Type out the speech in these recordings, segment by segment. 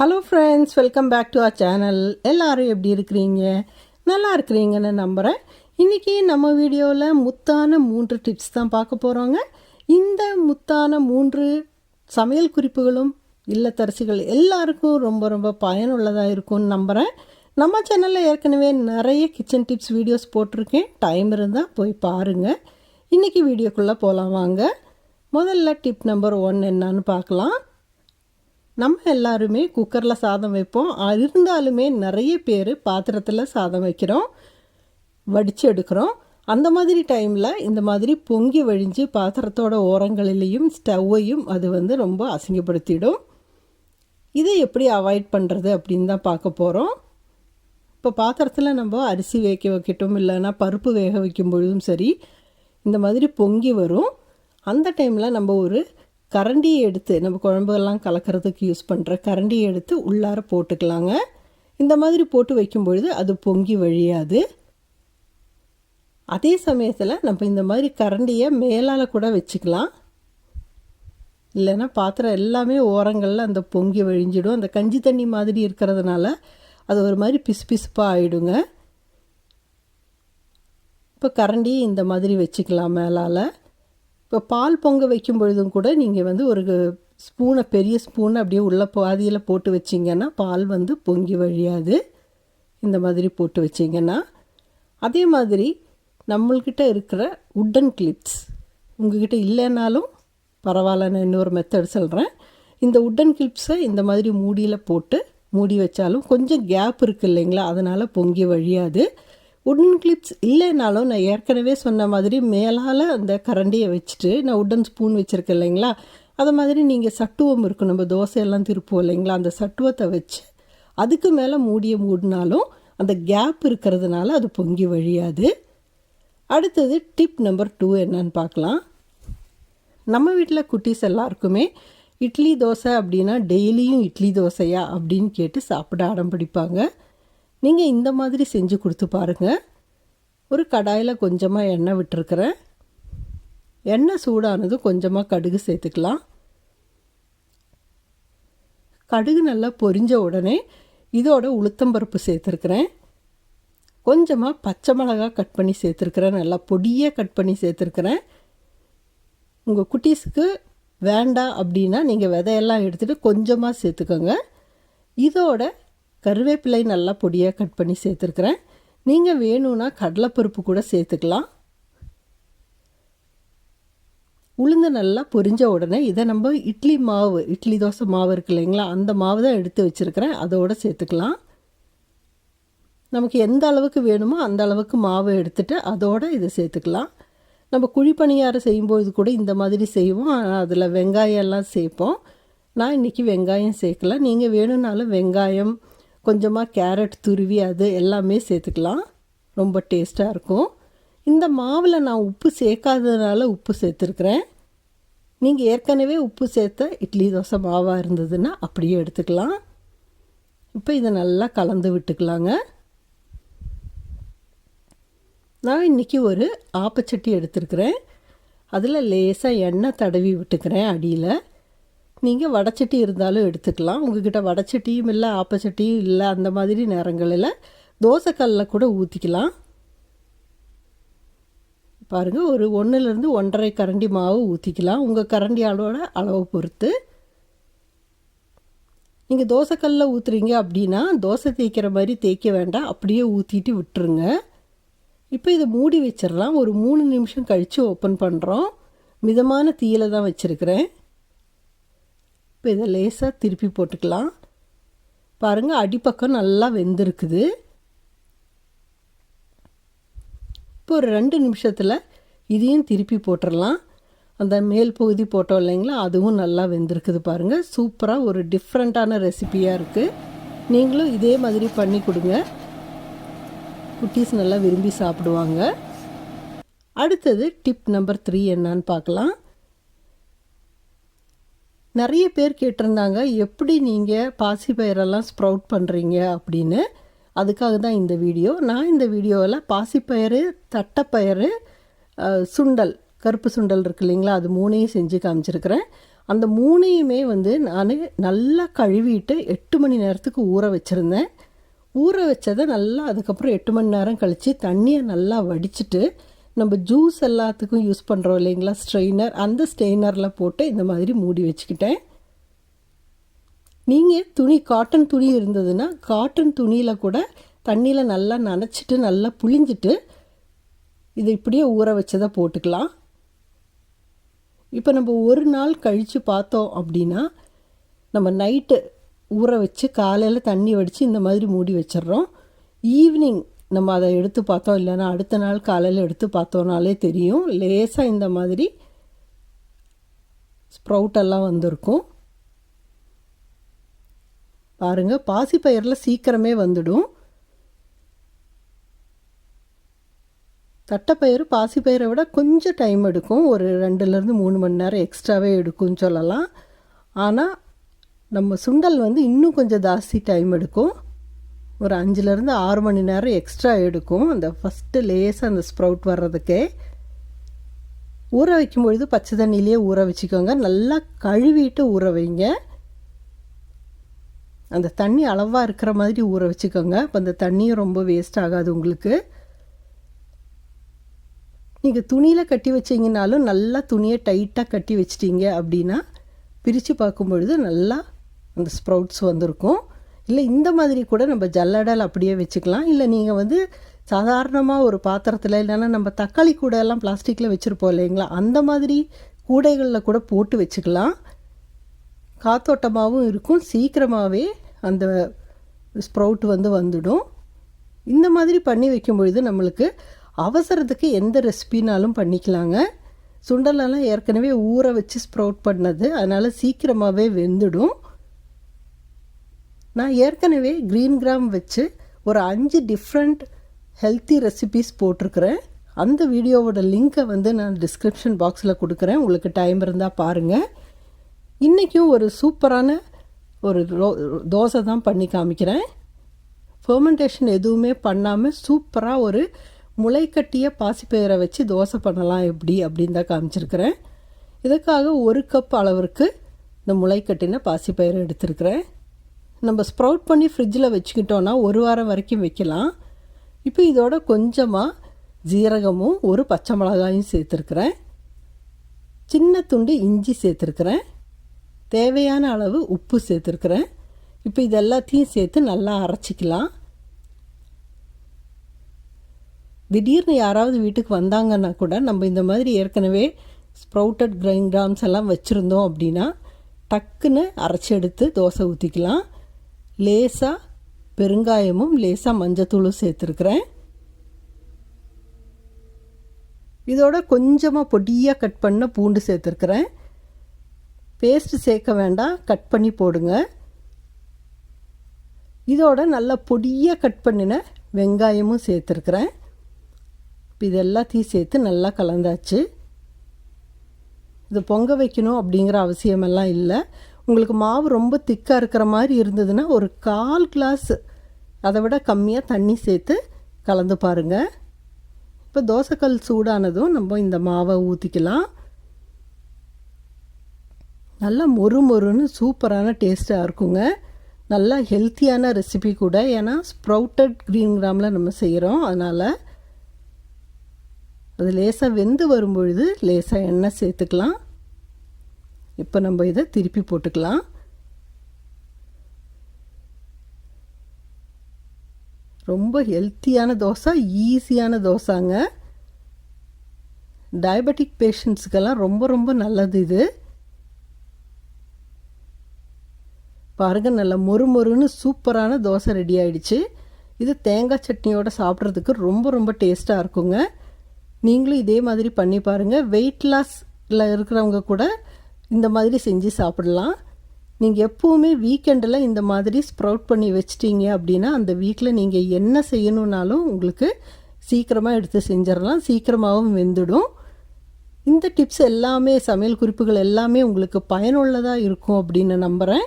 Hello friends, welcome back to our channel. எல்லோரும் எப்படி இருக்கிறீங்க? நல்லா இருக்கிறீங்கன்னு நம்புகிறேன். இன்றைக்கி நம்ம வீடியோவில் முத்தான 3 டிப்ஸ் தான் பார்க்க போகிறோங்க. இந்த முத்தான 3 சமையல் குறிப்புகளும் இல்லத்தரசிகள் எல்லாருக்கும் ரொம்ப ரொம்ப பயனுள்ளதாக இருக்கும்னு நம்புகிறேன். நம்ம சேனலில் ஏற்கனவே நிறைய கிச்சன் டிப்ஸ் வீடியோஸ் போட்டிருக்கேன். டைம் இருந்தால் போய் பாருங்கள். இன்றைக்கி வீடியோக்குள்ளே போகலாம் வாங்க. முதல்ல டிப் நம்பர் 1 என்னன்னு பார்க்கலாம். நம்ம எல்லாருமே குக்கரில் சாதம் வைப்போம். இருந்தாலுமே நிறைய பேர் பாத்திரத்தில் சாதம் வைக்கிறோம், வடித்து எடுக்கிறோம். அந்த மாதிரி டைமில் இந்த மாதிரி பொங்கி வழிஞ்சு பாத்திரத்தோட ஓரங்களிலையும் ஸ்டவ்வையும் அது ரொம்ப அசிங்கப்படுத்திடும். இதை எப்படி அவாய்ட் பண்ணுறது அப்படின்னு தான் பார்க்க போகிறோம். இப்போ பாத்திரத்தில் நம்ம அரிசி வேக வைக்கட்டும், இல்லைன்னா பருப்பு வேக வைக்கும் பொழுதும் சரி, இந்த மாதிரி பொங்கி வரும். அந்த டைமில் நம்ம ஒரு கரண்டியை எடுத்து, நம்ம குழம்புகள்லாம் கலக்கிறதுக்கு யூஸ் பண்ணுற கரண்டியை எடுத்து உள்ளார போட்டுக்கலாங்க. இந்த மாதிரி போட்டு வைக்கும் பொழுது அது பொங்கி வழியாது. அதே சமயத்தில் நம்ம இந்த மாதிரி கரண்டியை மேலால் கூட வச்சுக்கலாம். இல்லைன்னா பாத்திரம் எல்லாமே ஓரங்களில் அந்த பொங்கி வழிஞ்சிடும். அந்த கஞ்சி தண்ணி மாதிரி இருக்கிறதுனால அது ஒரு மாதிரி பிசுப்பாக ஆகிடுங்க. இப்போ கரண்டி இந்த மாதிரி வச்சுக்கலாம் மேலால். இப்போ பால் பொங்க வைக்கும் பொழுதும் கூட நீங்கள் ஒரு ஸ்பூனை, பெரிய ஸ்பூனை அப்படியே உள்ள பாதியில் போட்டு வச்சிங்கன்னா பால் பொங்கி வழியாது. இந்த மாதிரி போட்டு வச்சிங்கன்னா. அதே மாதிரி நம்மள்கிட்ட இருக்கிற உட்டன் கிளிப்ஸ் உங்கள்கிட்ட இல்லைன்னாலும் பரவாயில்ல, நான் இன்னொரு மெத்தட் சொல்கிறேன். இந்த உட்டன் கிளிப்ஸை இந்த மாதிரி மூடியில் போட்டு மூடி வச்சாலும் கொஞ்சம் கேப் இருக்குது இல்லைங்களா, அதனால் பொங்கி வழியாது. உட்டன் கிளிப்ஸ் இல்லைனாலும் நான் ஏற்கனவே சொன்ன மாதிரி மேலால் அந்த கரண்டியை வச்சுட்டு, நான் உட்டன் ஸ்பூன் வச்சுருக்கேன் இல்லைங்களா, அது மாதிரி நீங்கள் சட்டுவம் இருக்கும், நம்ம தோசையெல்லாம் திருப்போம் இல்லைங்களா, அந்த சட்டுவத்தை வச்சு அதுக்கு மேலே மூடினாலும் அந்த கேப் இருக்கிறதுனால அது பொங்கி வழியாது. அடுத்தது டிப் நம்பர் 2 என்னன்னு பார்க்கலாம். நம்ம வீட்டில் குட்டீஸ் எல்லாருக்குமே இட்லி தோசை அப்படின்னா டெய்லியும் இட்லி தோசையா அப்படின்னு கேட்டு சாப்பிட அடம் பிடிப்பாங்க. நீங்கள் இந்த மாதிரி செஞ்சு கொடுத்து பாருங்கள். ஒரு கடாயில் கொஞ்சமாக எண்ணெய் விட்டுருக்கிறேன். எண்ணெய் சூடானது கொஞ்சமாக கடுகு சேர்த்துக்கலாம். கடுகு நல்லா பொரிஞ்ச உடனே இதோட உளுத்தம்பருப்பு சேர்த்துருக்குறேன். கொஞ்சமாக பச்சை மிளகாய் கட் பண்ணி சேர்த்துருக்குறேன். நல்லா பொடியாக கட் பண்ணி சேர்த்துருக்குறேன். உங்கள் குட்டீஸுக்கு வேண்டாம் அப்படின்னா நீங்கள் விதையெல்லாம் எடுத்துகிட்டு கொஞ்சமாக சேர்த்துக்கோங்க. இதோட கருவேப்பிலை நல்லா பொடியாக கட் பண்ணி சேர்த்துருக்குறேன். நீங்கள் வேணும்னா கடலைப்பருப்பு கூட சேர்த்துக்கலாம். உளுந்து நல்லா பொரிஞ்ச உடனே இதை நம்ம இட்லி மாவு, இட்லி தோசை மாவு இருக்கு இல்லைங்களா, அந்த மாவு தான் எடுத்து வச்சுருக்கிறேன், அதோடு சேர்த்துக்கலாம். நமக்கு எந்த அளவுக்கு வேணுமோ அந்த அளவுக்கு மாவு எடுத்துகிட்டு அதோடு இதை சேர்த்துக்கலாம். நம்ம குழிப்பணியாரம் செய்யும்போது கூட இந்த மாதிரி செய்வோம். அதில் வெங்காயம் எல்லாம் சேர்ப்போம். நான் இன்றைக்கி வெங்காயம் சேர்க்கல. நீங்கள் வேணும்னாலும் வெங்காயம், கொஞ்சமாக கேரட் துருவி அது எல்லாமே சேர்த்துக்கலாம். ரொம்ப டேஸ்ட்டாக இருக்கும். இந்த மாவில் நான் உப்பு சேர்க்காததுனால உப்பு சேர்த்துருக்குறேன். நீங்கள் ஏற்கனவே உப்பு சேர்த்த இட்லி தோசை மாவாக இருந்ததுன்னா அப்படியே எடுத்துக்கலாம். இப்போ இதை நல்லா கலந்து விட்டுக்கலாங்க. நான் இன்றைக்கி ஒரு ஆப்பச்சட்டி எடுத்துருக்குறேன். அதில் லேசாக எண்ணெய் தடவி விட்டுக்கிறேன் அடியில். நீங்கள் வடைச்சட்டி இருந்தாலும் எடுத்துக்கலாம். உங்கள்கிட்ட வடைச்சட்டியும் இல்லை, ஆப்பச்சட்டியும் இல்லை, அந்த மாதிரி நேரங்களில் தோசைக்கல்லில் கூட ஊற்றிக்கலாம். பாருங்கள், ஒரு 1லேருந்து 1.5 கரண்டி மாவு ஊற்றிக்கலாம். உங்கள் கரண்டி அளவை பொறுத்து. நீங்கள் தோசைக்கல்லில் ஊற்றுறீங்க அப்படின்னா தோசை தேய்க்கிற மாதிரி தேய்க்க வேண்டாம், அப்படியே ஊற்றிட்டு விட்டுருங்க. இப்போ இதை மூடி வச்சிடலாம். ஒரு 3 நிமிஷம் கழித்து ஓப்பன் பண்ணுறோம். மிதமான தீயில் தான் வச்சுருக்கிறேன். இப்போ இதை லேசாக திருப்பி போட்டுக்கலாம். பாருங்கள், அடிப்பக்கம் நல்லா வெந்திருக்குது. இப்போ ஒரு 2 நிமிஷத்தில் இதையும் திருப்பி போட்டுடலாம். அந்த மேல் பகுதி போட்டோம் இல்லைங்களா, அதுவும் நல்லா வெந்திருக்குது. பாருங்கள், சூப்பராக ஒரு டிஃப்ரெண்ட்டான ரெசிபியாக இருக்குது. நீங்களும் இதே மாதிரி பண்ணி கொடுங்க. குட்டீஸ் நல்லா விரும்பி சாப்பிடுவாங்க. அடுத்தது டிப் நம்பர் 3 என்னன்னு பார்க்கலாம். நிறைய பேர் கேட்டிருந்தாங்க, எப்படி நீங்கள் பாசிப்பயிரெல்லாம் ஸ்ப்ரவுட் பண்ணுறீங்க அப்படின்னு. அதுக்காக தான் இந்த வீடியோ. நான் இந்த வீடியோவில் பாசிப்பயிறு, தட்டைப்பயிறு, சுண்டல், கருப்பு சுண்டல் இருக்குது இல்லைங்களா, அது 3ஐயும் செஞ்சு காமிச்சிருக்கிறேன். அந்த 3யுமே வந்து நான் நல்லா கழுவிட்டு 8 மணி நேரத்துக்கு ஊற வச்சுருந்தேன். ஊற வச்சதை நல்லா அதுக்கப்புறம் 8 மணி நேரம் கழித்து தண்ணியை நல்லா வடிச்சிட்டு நம்ம ஜூஸ் எல்லாத்துக்கும் யூஸ் பண்ணுறோம் இல்லைங்களா ஸ்ட்ரெயினர், அந்த ஸ்ட்ரெயினரில் போட்டு இந்த மாதிரி மூடி வச்சுக்கிட்டேன். நீங்கள் துணி காட்டன் துணி இருந்ததுன்னா காட்டன் துணியில் கூட தண்ணியில் நல்லா நனைச்சிட்டு நல்லா புழிஞ்சிட்டு இது இப்படியே ஊற வச்சதை போட்டுக்கலாம். இப்போ நம்ம ஒரு நாள் கழித்து பார்த்தோம் அப்படின்னா நம்ம நைட்டு ஊற வச்சு காலையில் தண்ணி வடித்து இந்த மாதிரி மூடி வச்சிடுறோம். ஈவினிங் நம்ம அதை எடுத்து பார்த்தோம், இல்லைன்னா அடுத்த நாள் காலையில் எடுத்து பார்த்தோன்னாலே தெரியும் லேசாக இந்த மாதிரி ஸ்ப்ரவுட்டெல்லாம் வந்திருக்கும். பாருங்கள், பாசிப்பயிரில் சீக்கிரமே வந்துடும். தட்டைப்பயிறு பாசிப்பயிரை விட கொஞ்சம் டைம் எடுக்கும், ஒரு 2லேருந்து 3 மணி நேரம் எக்ஸ்ட்ராவே எடுக்கும்னு சொல்லலாம். ஆனால் நம்ம சுண்டல் வந்து இன்னும் கொஞ்சம் ஜாஸ்தி டைம் எடுக்கும், ஒரு 5லேருந்து 6 மணி நேரம் எக்ஸ்ட்ரா எடுக்கும் அந்த ஃபஸ்ட்டு லேஸாக அந்த ஸ்ப்ரவுட் வர்றதுக்கே. ஊற வைக்கும்பொழுது பச்சை தண்ணியிலே ஊற வச்சுக்கோங்க, நல்லா கழுவிட்டு ஊற வைங்க. அந்த தண்ணி அளவாக இருக்கிற மாதிரி ஊற வச்சுக்கோங்க, அப்போ அந்த தண்ணியும் ரொம்ப வேஸ்ட் ஆகாது உங்களுக்கு. நீங்கள் துணியில் கட்டி வச்சிங்கனாலும் நல்லா துணியை டைட்டாக கட்டி வச்சிட்டிங்க அப்படின்னா பிரித்து பார்க்கும்பொழுது நல்லா அந்த ஸ்ப்ரவுட்ஸ் வந்திருக்கும். இல்லை இந்த மாதிரி கூட நம்ம ஜல்லடல் அப்படியே வச்சுக்கலாம். இல்லை நீங்கள் வந்து சாதாரணமாக ஒரு பாத்திரத்தில், இல்லைன்னா நம்ம தக்காளி கூடையெல்லாம் பிளாஸ்டிக்கில் வச்சுருப்போம் இல்லைங்களா, அந்த மாதிரி கூடைகளில் கூட போட்டு வச்சுக்கலாம். காத்தோட்டமாகவும் இருக்கும், சீக்கிரமாகவே அந்த ஸ்ப்ரவுட் வந்துடும். இந்த மாதிரி பண்ணி வைக்கும்பொழுது நம்மளுக்கு அவசரத்துக்கு எந்த ரெசிபினாலும் பண்ணிக்கலாங்க. சுண்டலெல்லாம் ஏற்கனவே ஊற வச்சு ஸ்ப்ரவுட் பண்ணது, அதனால் சீக்கிரமாகவே வெந்துடும். நான் ஏற்கனவே க்ரீன் கிராம் வச்சு ஒரு 5 டிஃப்ரெண்ட் ஹெல்த்தி ரெசிபீஸ் போட்டிருக்கிறேன். அந்த வீடியோவோட லிங்க்கை வந்து நான் டிஸ்கிரிப்ஷன் பாக்ஸில் கொடுக்குறேன், உங்களுக்கு டைம் இருந்தால் பாருங்கள். இன்றைக்கும் ஒரு சூப்பரான ஒரு தோசை தான் பண்ணி காமிக்கிறேன். ஃபெர்மெண்டேஷன் எதுவுமே பண்ணாமல் சூப்பராக ஒரு முளைக்கட்டிய பாசிப்பயிரை வச்சு தோசை பண்ணலாம் எப்படி அப்படின்னு தான் காமிச்சிருக்கிறேன். இதுக்காக 1 கப் அளவிற்கு இந்த முளைக்கட்டின பாசிப்பயிரை எடுத்துருக்கிறேன். நம்ம ஸ்ப்ரவுட் பண்ணி ஃப்ரிட்ஜில் வச்சுக்கிட்டோன்னா 1 வாரம் வரைக்கும் வைக்கலாம். இப்போ இதோட கொஞ்சமாக ஜீரகமும் 1 பச்சை மிளகாயும் சேர்த்துருக்குறேன், சின்ன துண்டு இஞ்சி சேர்த்துருக்குறேன், தேவையான அளவு உப்பு சேர்த்துருக்குறேன். இப்போ இது எல்லாத்தையும் சேர்த்து நல்லா அரைச்சிக்கலாம். திடீர்னு யாராவது வீட்டுக்கு வந்தாங்கன்னா கூட நம்ம இந்த மாதிரி ஏற்கனவே ஸ்ப்ரவுட்டட் க்ரைன் கிராம்ஸ் எல்லாம் வச்சுருந்தோம் அப்படின்னா டக்குன்னு அரைச்சி எடுத்து தோசை ஊற்றிக்கலாம். லேசாக பெருங்காயமும் லேசாக மஞ்சத்தூளும் சேர்த்துருக்குறேன். இதோட கொஞ்சமாக பொடியாக கட் பண்ண பூண்டு சேர்த்துருக்குறேன். பேஸ்ட்டு சேர்க்க வேண்டாம், கட் பண்ணி போடுங்க. இதோட நல்லா பொடியாக கட் பண்ணின வெங்காயமும் சேர்த்துருக்குறேன். இப்போ இது எல்லாத்தையும் சேர்த்து நல்லா கலந்தாச்சு. இது பொங்க வைக்கணும் அப்படிங்கிற அவசியமெல்லாம் இல்லை. உங்களுக்கு மாவு ரொம்ப திக்காக இருக்கிற மாதிரி இருந்ததுன்னா ஒரு 1/4 கிளாஸ் அதை விட கம்மியாக தண்ணி சேர்த்து கலந்து பாருங்கள். இப்போ தோசைக்கல் சூடானதும் நம்ம இந்த மாவை ஊற்றிக்கலாம். நல்லா மொறுன்னு சூப்பரான டேஸ்ட்டாக இருக்குங்க. நல்லா ஹெல்த்தியான ரெசிபி கூட, ஏன்னா ஸ்ப்ரவுட்டட் க்ரீன் கிராமில் நம்ம செய்கிறோம். அதனால் அது லேசாக வெந்து வரும்பொழுது லேசாக எண்ணெய் சேர்த்துக்கலாம். இப்போ நம்ம இதை திருப்பி போட்டுக்கலாம். ரொம்ப ஹெல்த்தியான தோசை, ஈஸியான தோசைங்க. டயபெட்டிக் பேஷண்ட்ஸுக்கெல்லாம் ரொம்ப ரொம்ப நல்லது இது. பாருங்கள், நல்லா மொறுன்னு சூப்பரான தோசை ரெடி ஆகிடுச்சு. இது தேங்காய் சட்னியோடு சாப்பிட்றதுக்கு ரொம்ப ரொம்ப டேஸ்ட்டாக இருக்குங்க. நீங்களும் இதே மாதிரி பண்ணி பாருங்கள். வெயிட் லாஸில் இருக்கிறவங்க கூட இந்த மாதிரி செஞ்சு சாப்பிடலாம். நீங்கள் எப்போவுமே வீக்கெண்டில் இந்த மாதிரி ஸ்ப்ரவுட் பண்ணி வச்சிட்டிங்க அப்படின்னா அந்த வீக்கில் நீங்கள் என்ன செய்யணுன்னாலும் உங்களுக்கு சீக்கிரமாக எடுத்து செஞ்சிடலாம், சீக்கிரமாகவும் வெந்துடும். இந்த டிப்ஸ் எல்லாமே, சமையல் குறிப்புகள் எல்லாமே உங்களுக்கு பயனுள்ளதாக இருக்கும் அப்படின்னு நம்புகிறேன்.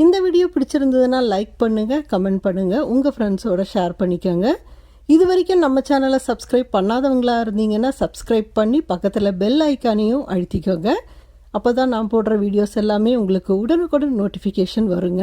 இந்த வீடியோ பிடிச்சிருந்ததுன்னா லைக் பண்ணுங்கள், கமெண்ட் பண்ணுங்கள், உங்கள் ஃப்ரெண்ட்ஸோட ஷேர் பண்ணிக்கோங்க. இது வரைக்கும் நம்ம சேனலை சப்ஸ்கிரைப் பண்ணாதவங்களாக இருந்தீங்கன்னா சப்ஸ்கிரைப் பண்ணி பக்கத்தில் பெல் ஐக்கானையும் அழுத்திக்கோங்க. அப்போ தான் நான் போடுற வீடியோஸ் எல்லாமே உங்களுக்கு உடனுக்குடன் நோட்டிஃபிகேஷன் வருங்க.